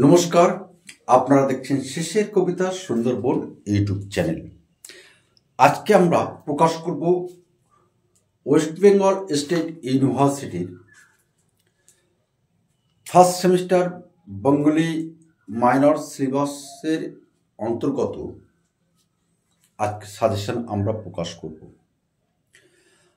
নমস্কার, আপনারা দেখছেন শেষের কবিতা সুন্দরবন ইউটিউব চ্যানেল। আজকে আমরা প্রকাশ করব ওয়েস্ট বেঙ্গল স্টেট ইউনিভার্সিটির ফার্স্ট সেমিস্টার বেঙ্গলি মাইনর সিলেবাসের অন্তর্গত আজকে সাজেশন আমরা প্রকাশ করব।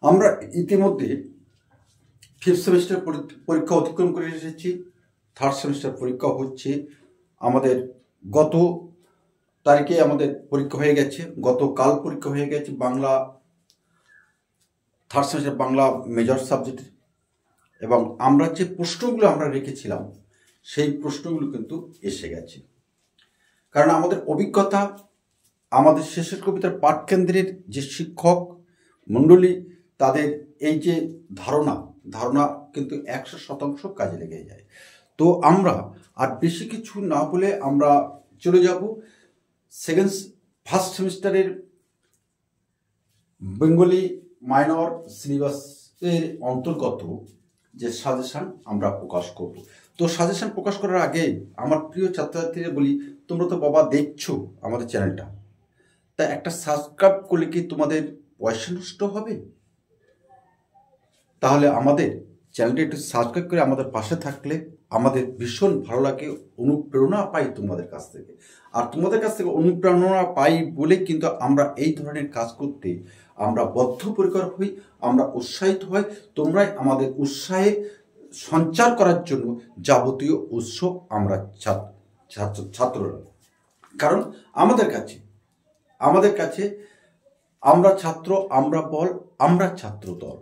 আমরা ইতিমধ্যে ফিফথ সেমিস্টার পরীক্ষা অতিক্রম করে এসেছি। থার্ড সেমিস্টার পরীক্ষা হচ্ছে। আমাদের গত তারিখে আমাদের পরীক্ষা হয়ে গেছে, গতকাল পরীক্ষা হয়ে গেছে Bangla third semester Bangla major subject. এবং আমরা যে প্রশ্নগুলো আমরা রেখেছিলাম সেই প্রশ্নগুলো কিন্তু এসে গেছে। কারণ আমাদের অভিজ্ঞতা, আমাদের শেষের কবিতার পাঠকেন্দ্রের যে শিক্ষক মণ্ডলী, তাদের এই যে ধারণা কিন্তু 100% কাজে লেগে যায়। তো আমরা আর বেশি কিছু না বলে আমরা চলে যাব ফার্স্ট সেমিস্টারের বেঙ্গলি মাইনর সিলেবাসের অন্তর্গত যে সাজেশন আমরা প্রকাশ করব। তো সাজেশন প্রকাশ করার আগে আমার প্রিয় ছাত্রছাত্রীরা বলি, তোমরা তো বাবা দেখছো আমাদের চ্যানেলটা, তা একটা সাবস্ক্রাইব করলে কি তোমাদের পয়সা নষ্ট হবে? তাহলে আমাদের চ্যানেলটি একটু সাবস্ক্রাইব করে আমাদের পাশে থাকলে আমাদের ভীষণ ভালো লাগে, অনুপ্রেরণা পাই তোমাদের কাছ থেকে। আর তোমাদের কাছ থেকে অনুপ্রেরণা পাই বলে কিন্তু আমরা এই ধরনের কাজ করতে আমরা বদ্ধপরিকর হই, আমরা উৎসাহিত হই। তোমরাই আমাদের উৎসাহে সঞ্চার করার জন্য যাবতীয় উৎস আমরা ছাত্ররা। কারণ আমাদের কাছে আমরা ছাত্র, আমরা বল, আমরা ছাত্র দল।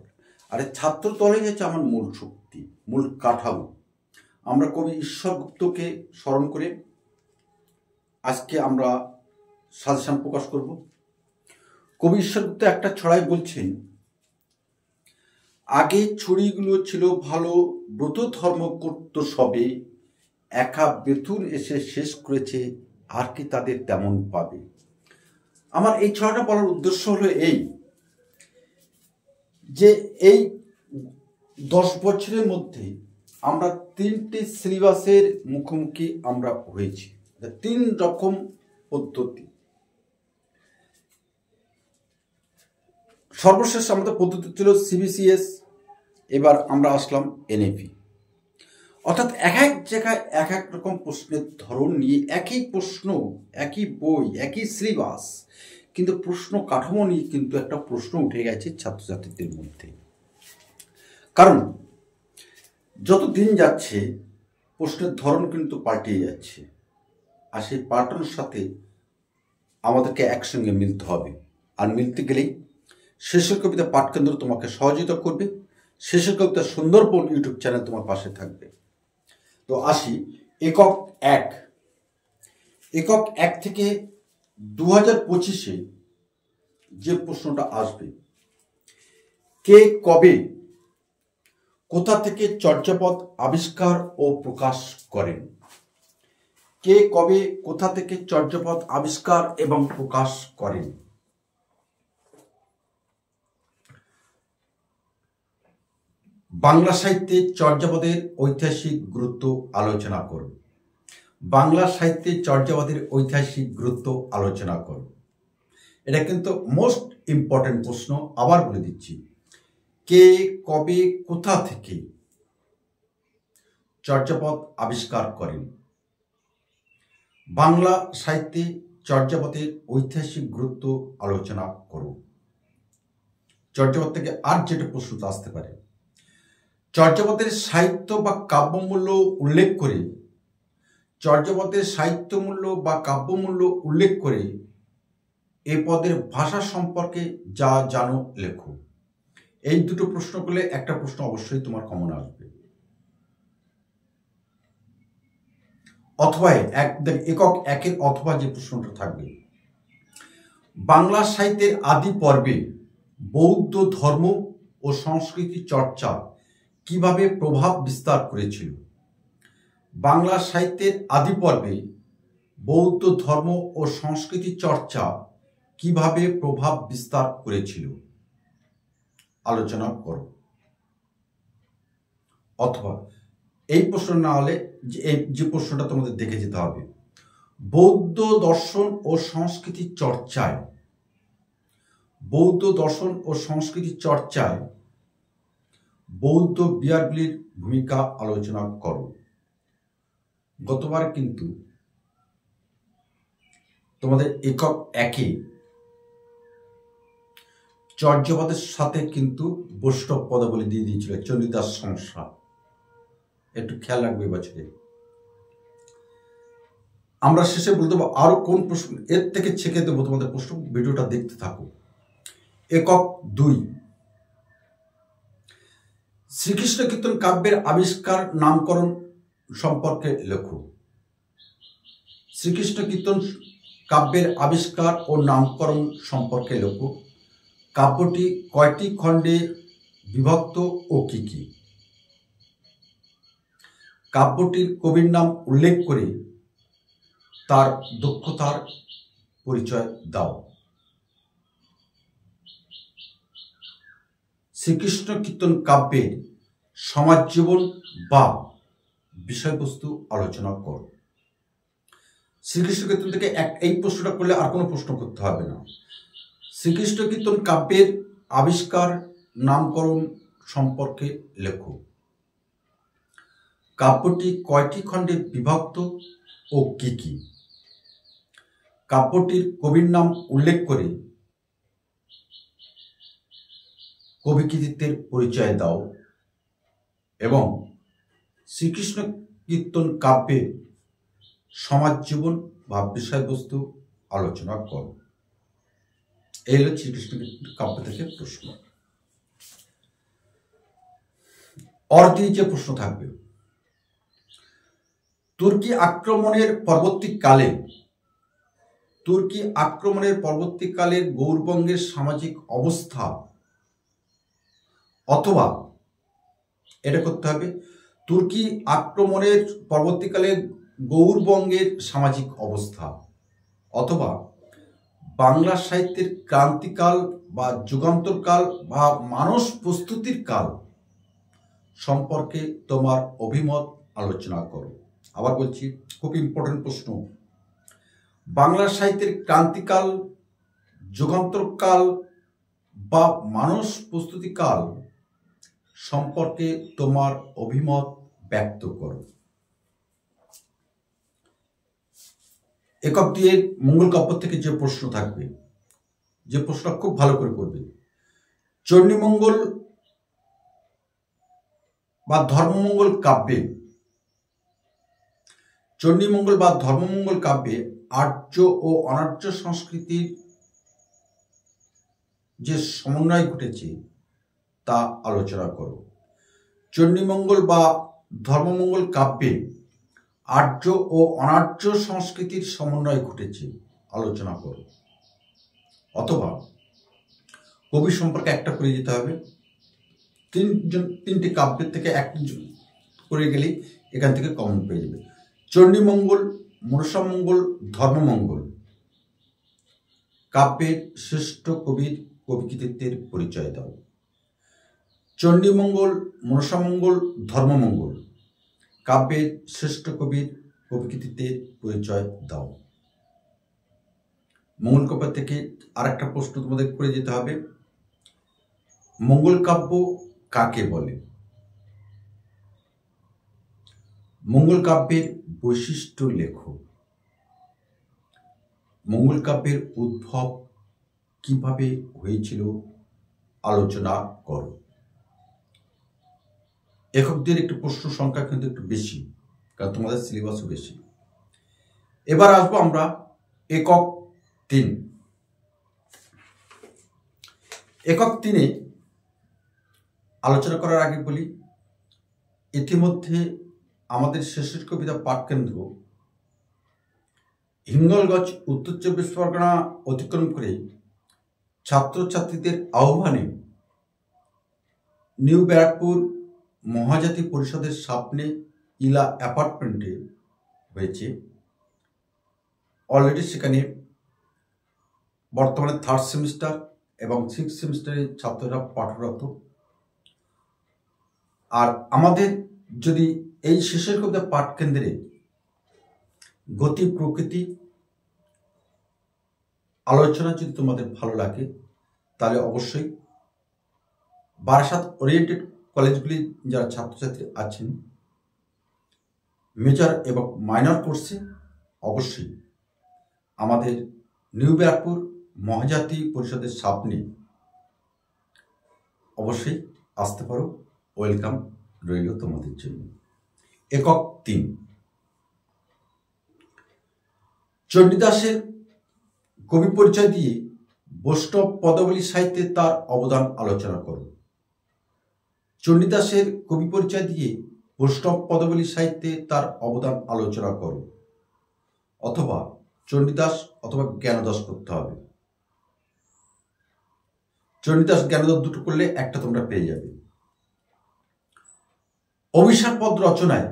আর এই ছাত্র দলই হচ্ছে আমার মূল শক্তি, মূল কাঠামো। আমরা কবি ঈশ্বর গুপ্তকে স্মরণ করে আজকে আমরা সাজেশন প্রকাশ করব। কবি ঈশ্বর গুপ্ত একটা ছড়ায় বলছেন, আগে ছড়িগুলো ছিল ভালো, ব্রত ধর্ম করত সবে, একা বেতুন এসে শেষ করেছে, আর কি তাদের তেমন পাবে। আমার এই ছড়াটা বলার উদ্দেশ্য হলো এই যে এই 10 বছরের মধ্যে আমরা 3টি সিলেবাসের মুখোমুখি আমরা হয়েছি। 3 রকম পদ্ধতি। সর্বশেষ আমাদের পদ্ধতি ছিল সিবিসিএস, এবার আমরা আসলাম এনএপি। অর্থাৎ এক জায়গায় এক রকম প্রশ্নের ধরন নিয়ে একই প্রশ্ন, একই বই, একই সিলেবাস, কিন্তু প্রশ্ন কাঠামো নিয়ে কিন্তু একটা প্রশ্ন উঠে গেছে ছাত্রছাত্রীদের মধ্যে। কারণ যত দিন যাচ্ছে প্রশ্নের ধরন কিন্তু পাল্টে যাচ্ছে, আর সেই পাল্টানোর সাথে আমাদেরকে একসঙ্গে মিলতে হবে। আর মিলতে গেলেই শেষের কবিতা পাঠকেন্দ্র তোমাকে সহযোগিতা করবে, শেষের কবিতা সুন্দরবন ইউটিউব চ্যানেল তোমার পাশে থাকবে। তো আসি একক 1 থেকে 2025-এ যে প্রশ্নটা আসবে, কে কবে কোথা থেকে চর্যাপদ আবিষ্কার ও প্রকাশ করেন? কে কবে কোথা থেকে চর্যাপদ আবিষ্কার এবং প্রকাশ করেন? বাংলা সাহিত্যে চর্যাপদের ঐতিহাসিক গুরুত্ব আলোচনা করুন। বাংলা সাহিত্যে চর্যাপদের ঐতিহাসিক গুরুত্ব আলোচনা করুন। এটা কিন্তু মোস্ট ইম্পর্টেন্ট প্রশ্ন। আবার বলে দিচ্ছি, কে কবে কোথা থেকে চর্যাপদ আবিষ্কার করেন? বাংলা সাহিত্যে চর্যাপদের ঐতিহাসিক গুরুত্ব আলোচনা করুন। চর্যাপদ থেকে আর যেটা প্রশ্ন আসতে পারে, চর্যাপদের সাহিত্য বা কাব্যমূল্য উল্লেখ করে, চর্যাপদের সাহিত্যমূল্য বা কাব্যমূল্য উল্লেখ করে এ পদের ভাষা সম্পর্কে যা জানো লেখো। এই দুটো প্রশ্ন করলে একটা প্রশ্ন অবশ্যই তোমার কমন আসবে। অথবা একক 1-এর অথবা যে প্রশ্নটা থাকবে, বাংলা সাহিত্যের আদি পর্বে বৌদ্ধ ধর্ম ও সংস্কৃতি চর্চা কিভাবে প্রভাব বিস্তার করেছিল? বাংলা সাহিত্যের আদি পর্বে বৌদ্ধ ধর্ম ও সংস্কৃতি চর্চা কিভাবে প্রভাব বিস্তার করেছিল? আলোচনা করো। অথবা এই প্রশ্ন না হলে যে প্রশ্নটা তোমাদের দেখে যেতে হবে, বৌদ্ধ দর্শন ও সংস্কৃতি চর্চায়, বৌদ্ধ দর্শন ও সংস্কৃতি চর্চায় বৌদ্ধ বিহারগুলির ভূমিকা আলোচনা করো। গতবার কিন্তু তোমাদের একক একে চর্যাপদের সাথে কিন্তু বৈষ্ণব পদাবলী দিয়ে দিয়েছিল, চণ্ডীদাস সমস্যা, একটু খেয়াল রাখবে বছরে। আমরা শেষে বলতে পারবো আরো কোন প্রশ্ন, এর থেকে ছেঁকে দেবো তোমাদের প্রশ্ন, ভিডিওটা দেখতে থাকো। একক 2, শ্রীকৃষ্ণ কীর্তন কাব্যের আবিষ্কার নামকরণ সম্পর্কে লেখো। শ্রীকৃষ্ণ কীর্তন কাব্যের আবিষ্কার ও নামকরণ সম্পর্কে লেখো। কাব্যটি কয়টি খণ্ডে বিভক্ত ও কি কি? কাব্যটির কবির নাম উল্লেখ করে তার দক্ষতার পরিচয় দাও। শ্রীকৃষ্ণ কীর্তন কাব্যের সমাজ জীবন বা বিষয়বস্তু আলোচনা করো। শ্রীকৃষ্ণ কীর্তন থেকে এই প্রশ্নটা করলে আর কোনো প্রশ্ন করতে হবে না। শ্রীকৃষ্ণ কীর্তন কাব্যের আবিষ্কার নামকরণ সম্পর্কে লেখো। কাব্যটি কয়টি খণ্ডে বিভক্ত ও কি কি? কাব্যটির কবির নাম উল্লেখ করে কবি কৃতিত্বের পরিচয় দাও এবং শ্রীকৃষ্ণ কীর্তন কাব্যের সমাজ জীবন বা বিষয়বস্তু আলোচনা করো। এই হলো শ্রীকৃষ্ণ কীর্তন কাব্য থেকে প্রশ্ন। দিয়ে যে প্রশ্ন থাকবে, তুর্কি আক্রমণের পরবর্তীকালে গৌরবঙ্গের সামাজিক অবস্থা, অথবা এটা করতে হবে, তুর্কি আক্রমণের পরবর্তীকালে গৌরবঙ্গের সামাজিক অবস্থা, অথবা বাংলা সাহিত্যের ক্রান্তিকাল বা যুগান্তরকাল বা মানস প্রস্তুতির কাল সম্পর্কে তোমার অভিমত আলোচনা করো। আবার বলছি, খুব ইম্পর্টেন্ট প্রশ্ন। বাংলা সাহিত্যের ক্রান্তিকাল, যুগান্তরকাল বা মানস প্রস্তুতিকাল সম্পর্কে তোমার অভিমত ব্যক্ত করো। একক 2 মঙ্গল কাব্য থেকে যে প্রশ্ন থাকবে, যে প্রশ্নটা খুব ভালো করে করবে, চণ্ডীমঙ্গল বা ধর্মমঙ্গল কাব্যে, চণ্ডীমঙ্গল বা ধর্মমঙ্গল কাব্যে আর্য ও অনার্য সংস্কৃতির যে সমন্বয় ঘটেছে তা আলোচনা করো। চণ্ডীমঙ্গল বা ধর্মমঙ্গল কাব্যে আর্য ও অনার্য সংস্কৃতির সমন্বয় ঘটেছে, আলোচনা করো। অথবা কবি সম্পর্কে একটা করে যেতে হবে, তিনটি কাব্যের থেকে একটি করে গেলেই এখান থেকে কমন পেয়ে যাবে। চণ্ডীমঙ্গল, মনসামঙ্গল, ধর্মমঙ্গল কাব্যের শ্রেষ্ঠ কবির কবিকৃতিত্বের পরিচয় দাও। চণ্ডীমঙ্গল, মনসামঙ্গল, ধর্মমঙ্গল কাব্যের শ্রেষ্ঠ কবির কবিকৃতিত্বের পরিচয় দাও। মঙ্গল কাব্য থেকে আরেকটা প্রশ্ন তোমাদের করে যেতে হবে, মঙ্গল কাব্য কাকে বলে? মঙ্গল কাব্যের বৈশিষ্ট্য লেখো। মঙ্গল কাব্যের উদ্ভব কিভাবে হয়েছিল আলোচনা করো। এককদের একটু প্রশ্ন সংখ্যা কিন্তু একটু বেশি, কারণ তোমাদের সিলেবাসও বেশি। এবার আসবো আমরা একক 3। একক 3-এ আলোচনা করার আগে বলি, ইতিমধ্যে আমাদের শেষের কবিতা পাঠকেন্দ্র হিঙ্গলগঞ্জ, উত্তর 24 পরগনা অতিক্রম করে ছাত্রছাত্রীদের আহ্বানে নিউ ব্যারাকপুর মহাজাতি পরিষদের সামনে ইলা অ্যাপার্টমেন্টে হয়েছে। অলরেডি সেখানে বর্তমানে 3rd সেমিস্টার এবং 6th সেমিস্টারের ছাত্ররা পাঠরত। আর আমাদের যদি এই শেষের কবিতা পাঠ কেন্দ্রে গতি প্রকৃতি আলোচনা যদি তোমাদের ভালো লাগে তাহলে অবশ্যই বারাসাত ওরিয়েন্টেড কলেজগুলি যারা ছাত্রছাত্রী আছেন মেজর এবং মাইনর কোর্সে অবশ্যই আমাদের নিউ ব্যারাকপুর মহাজাতি পরিষদের সামনে অবশ্যই আসতে পারো। ওয়েলকাম রইল তোমাদের জন্য। একক 3 চণ্ডীদাসের কবি পরিচয় দিয়ে বৈষ্ণব পদাবলী সাহিত্যে তার অবদান আলোচনা করো। চণ্ডীদাসের কবি পরিচয় দিয়ে বৈষ্ণব পদাবলী সাহিত্যে তার অবদান আলোচনা করো, অথবা চণ্ডীদাস অথবা জ্ঞানদাস করতে হবে। চণ্ডীদাস জ্ঞানদাস দুটো করলে একটা তোমরা পেয়ে যাবে। অভিসার পদ রচনায়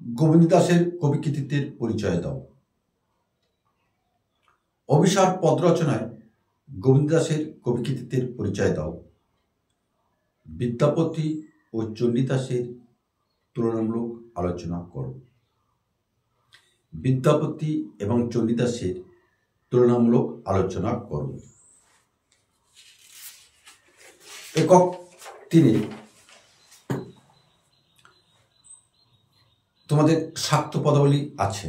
গোবিন্দ দাসের কবি কৃতিত্বের পরিচয় দাও। অভিসার পদ রচনায় গোবিন্দ দাসের কবি কৃতিত্বের পরিচয় দাও। বিদ্যাপতি ও চণ্ডীদাসের তুলনামূলক আলোচনা করো। বিদ্যাপতি এবং চণ্ডীদাসের তুলনামূলক আলোচনা করো। একক 3 তোমাদের শাক্ত পদাবলী আছে।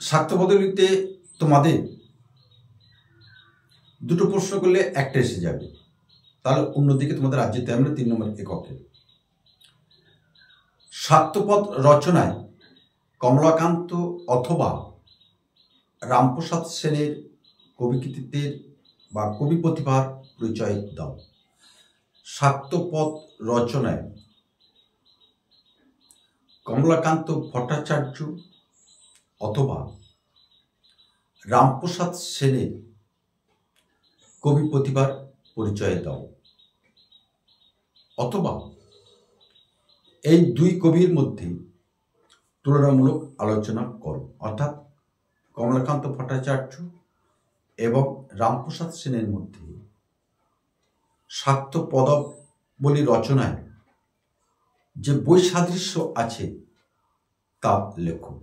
শাক্ত পদাবলীতে তোমাদের দুটো প্রশ্ন করলে একটা এসে যাবে, তাহলে অন্যদিকে তোমাদের রাজ্যে তেমন 3 নম্বর এককে। শাক্তপদ রচনায় কমলাকান্ত অথবা রামপ্রসাদ সেনের কবি কৃতিত্বের বা কবি প্রতিভার পরিচয় দাও। শাক্তপদ রচনায় কমলাকান্ত ভট্টাচার্য অথবা রামপ্রসাদ সেনের কবি প্রতিভার পরিচয় দাও, অথবা এই 2 কবির মধ্যে তুলনামূলক আলোচনা করো। অর্থাৎ কমলাকান্ত ভট্টাচার্য এবং রামপ্রসাদ সেনের মধ্যে শাক্ত পদাবলী রচনায় যে বৈসাদৃশ্য আছে তা লেখো।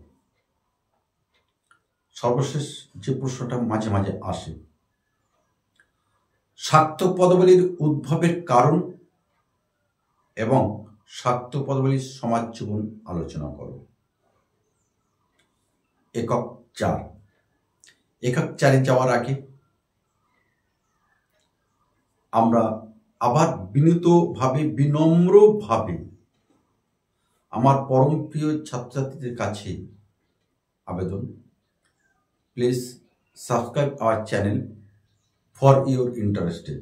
সর্বশেষ যে প্রশ্নটা মাঝে মাঝে আসে, শাক্ত পদাবলীর উদ্ভবের কারণ এবং শাক্ত পদাবলীর সমাজ জীবন আলোচনা করো। একক 4 একক 4-এ যাওয়ার আগে আমরা আবার বিনম্রভাবে আমার পরম প্রিয় ছাত্রছাত্রীদের কাছে আবেদন, please subscribe our channel for your interested.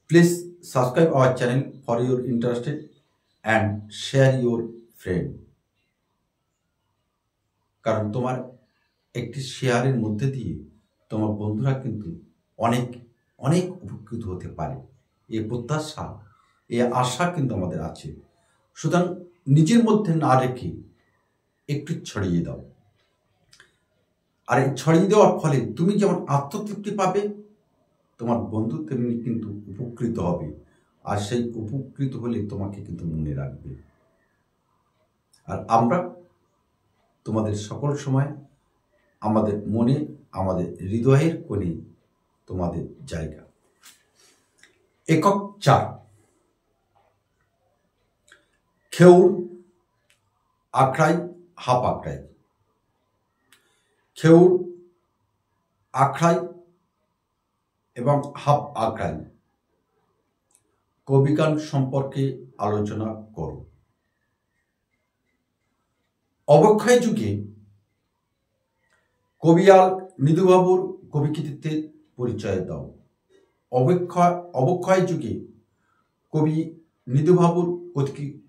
Please subscribe our channel for your interested and share your friend. কারণ তোমার একটি শেয়ারের মধ্যে দিয়ে তোমার বন্ধুরা কিন্তু অনেক অনেক উপকৃত হতে পারে, এই প্রত্যাশা এই আশা কিন্তু আমাদের আছে। সুতরাং নিজের মধ্যে না রেখে একটু ছড়িয়ে দাও। আর এই ছড়িয়ে দেওয়ার ফলে তুমি যেমন আত্মতৃপ্তি পাবে, তোমার বন্ধু তেমনি কিন্তু উপকৃত হবে, আর সেই উপকৃত হলে তোমাকে কিন্তু মনে রাখবে। আর আমরা তোমাদের সকল সময় আমাদের মনে, আমাদের হৃদয়ের কোণে তোমাদের জায়গা। একক 4 খেউর আখড়াই হাফ আখড়াই। খেউর আখড়াই এবং হাফ আখড়াই কবিগান সম্পর্কে আলোচনা করো। অবক্ষয় যুগে কবিয়াল মৃদুবাবুর কবি কৃতিত্বের পরিচয় দাও। অবক্ষয় যুগে কবি মৃদুবাবুর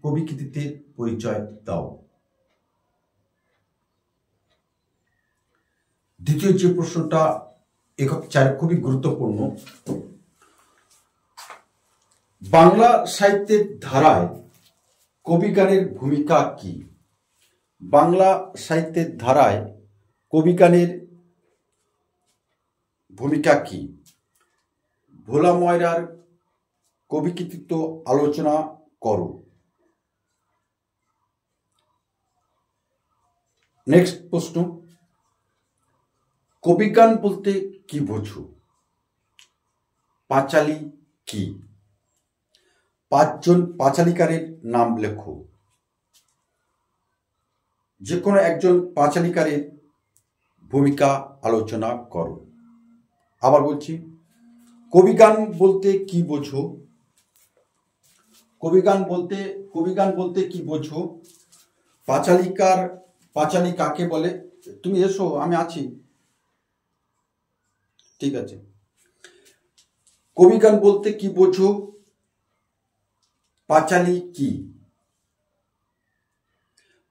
কবি কৃতিত্বের পরিচয় দাও। দ্বিতীয় যে প্রশ্নটা একক 4 খুবই গুরুত্বপূর্ণ, বাংলা সাহিত্যের ধারায় কবিগানের ভূমিকা কি? বাংলা সাহিত্যের ধারায় কবিগানের ভূমিকা কি? ভোলা ময়রার কবি কৃতিত্ব আলোচনা করো। নেক্সট প্রশ্ন, কবিগান বলতে কি বোঝো? পাঁচালী কি? 5 জন পাঁচালীকারের নাম লেখো। যে কোনো একজন পাঁচালীকারের ভূমিকা আলোচনা করো। আবার বলছি, কবিগান বলতে কি বোঝো? কবিগান বলতে কি বোঝো? পাঁচালী কাকে বলে? তুমি এসো, আমি আছি, ঠিক আছে। কবিগান বলতে কি বোঝো? পাঁচালী কি?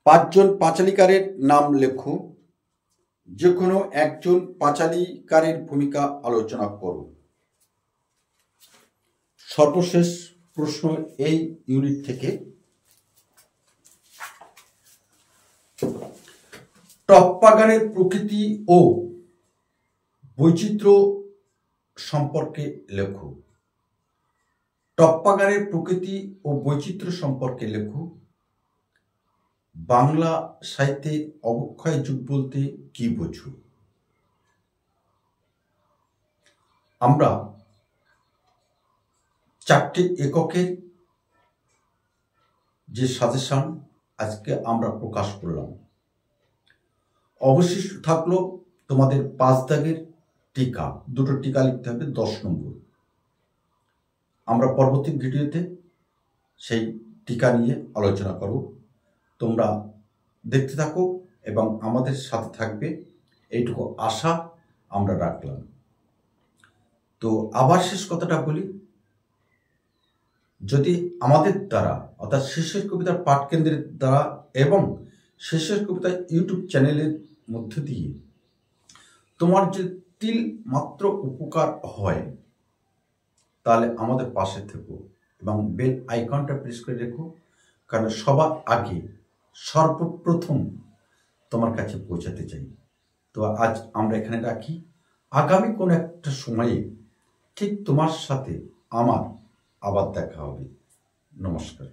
5 জন পাঁচালীকারের নাম লেখো। যে কোনো একজন পাঁচালীকারের ভূমিকা আলোচনা করো। সর্বশেষ প্রশ্ন এই ইউনিট থেকে, টপ্পা গানের প্রকৃতি ও বৈচিত্র্য সম্পর্কে লেখো। টপ্পা গানের প্রকৃতি ও বৈচিত্র্য সম্পর্কে লেখো। বাংলা সাহিত্যে অবক্ষয় যুগ বলতে কি বোঝো? আমরা 4টে এককের যে সাজেশন আজকে আমরা প্রকাশ করলাম। অবশিষ্ট থাকলো তোমাদের 5 দাগের টিকা, 2টো টিকা লিখতে হবে 10 নম্বর। আমরা পরবর্তী ভিডিওতে সেই টিকা নিয়ে আলোচনা করব। তোমরা দেখতে থাকো এবং আমাদের সাথে থাকবে, এইটুকু আশা আমরা রাখলাম। তো আবার শেষ কথাটা বলি, যদি আমাদের দ্বারা অর্থাৎ শেষের কবিতার পাঠ কেন্দ্রের দ্বারা এবং শেষের কবিতা ইউটিউব চ্যানেলের মধ্য দিয়ে তোমার যে তিল মাত্র উপকার হয়, তাহলে আমাদের পাশে থেকো এবং বেল আইকনটা প্রেস করে রেখো, কারণ সবার আগে সর্বপ্রথম তোমার কাছে পৌঁছাতে চাই। তো আজ আমরা এখানে রাখি। আগামী কোনো একটা সময়ে ঠিক তোমার সাথে আমার আবার দেখা হবে। নমস্কার।